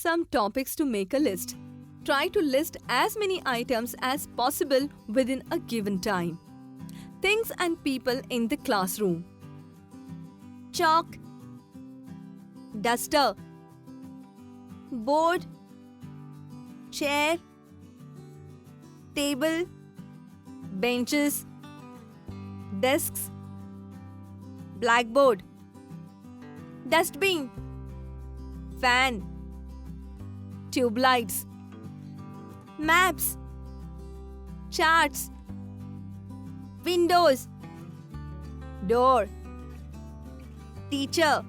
some topics to make a list. Try to list as many items as possible within a given time. Things and people in the classroom. Chalk, duster, board, chair, table, benches, desks, blackboard, dustbin, fan, tube lights, maps, charts, windows, door, teacher,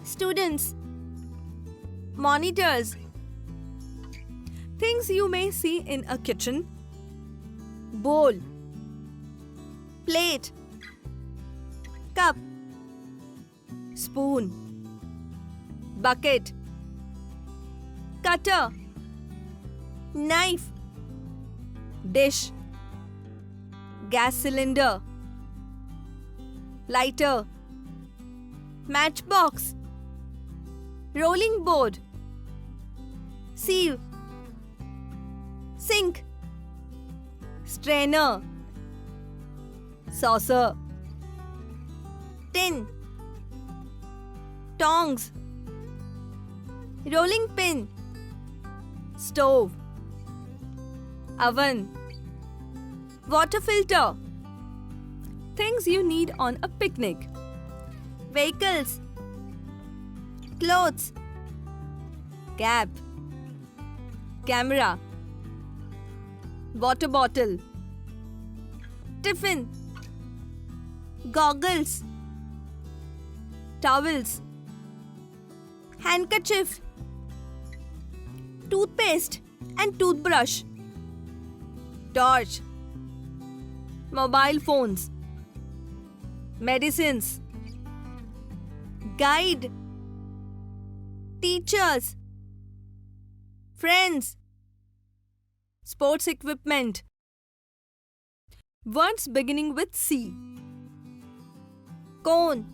students, monitors. Things you may see in a kitchen. Bowl, plate, cup, spoon, bucket, cutter, knife, dish, gas cylinder, lighter, matchbox, rolling board, sieve, sink, strainer, saucer, tin, tongs, rolling pin, stove, oven, water filter. Things you need on a picnic. Vehicles, clothes, cap, camera, water bottle, tiffin, goggles, towels, handkerchief, toothpaste and toothbrush, torch, mobile phones, medicines, guide, teachers, friends, sports equipment. Words beginning with C. Cone,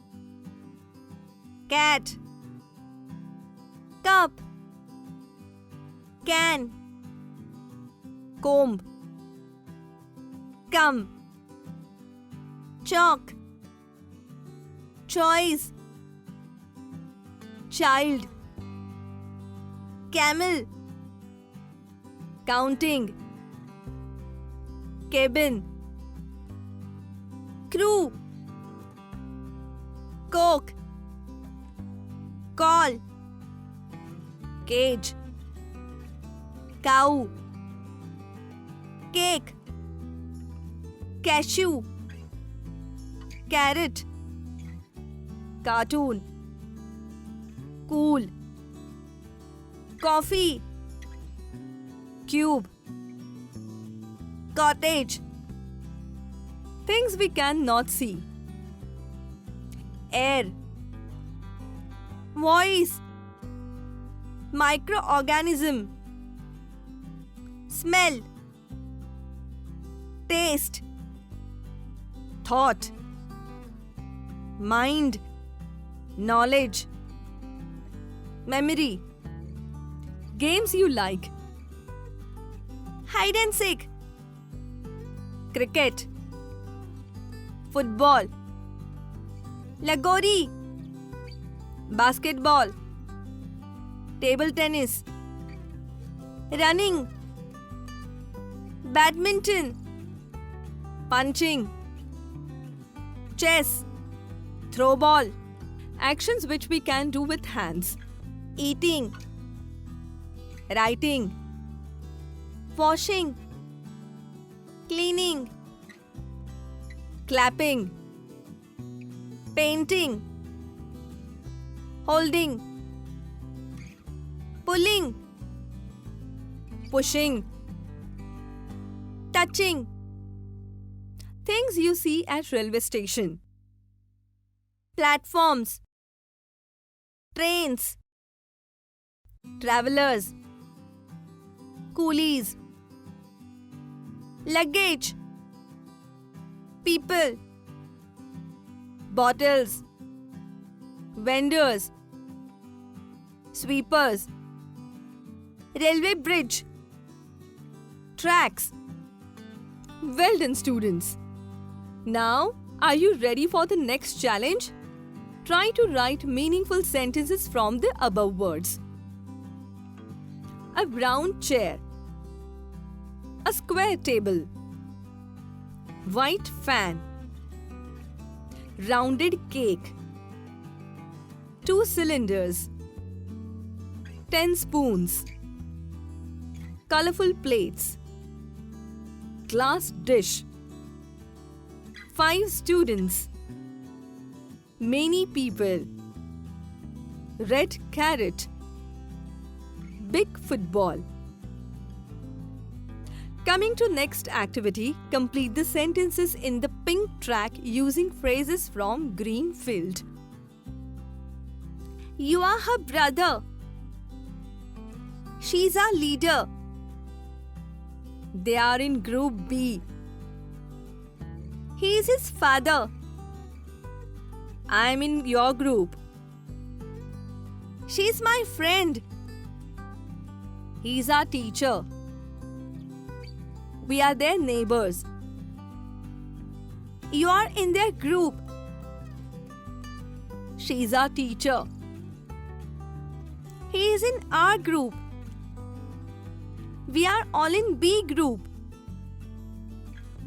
cat, cup, can, comb, come, chalk, choice, child, camel, counting, cabin, crew, coke, call, cage, cow, cake, cashew, carrot, cartoon, cool, coffee, cube, cottage. Things we cannot see. Air, voice, microorganism, smell, taste, thought, mind, knowledge, memory. Games you like. Hide and seek, cricket, football, lagori, basketball, table tennis, running, badminton, punching, chess, throw ball. Actions which we can do with hands. Eating, writing, washing, cleaning, clapping, painting, holding, pulling, pushing, touching. Things you see at railway station. Platforms, trains, travelers, coolies, luggage, people, bottles, vendors, sweepers, railway bridge, tracks. Well done, students. Now, are you ready for the next challenge? Try to write meaningful sentences from the above words. A round chair, a square table, white fan, rounded cake, 2 cylinders, 10 spoons, colorful plates, glass dish, 5 students, many people, red carrot, big football. Coming to next activity, complete the sentences in the pink track using phrases from green field. You are her brother. She's our leader. They are in group B. He is his father. I am in your group. She's my friend. He's our teacher. We are their neighbors. You are in their group. She's our teacher. He is in our group. We are all in B group.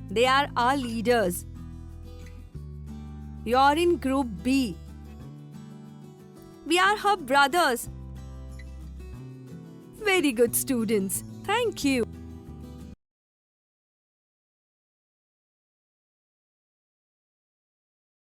They are our leaders. You are in group B. We are her brothers. Very good, students. Thank you.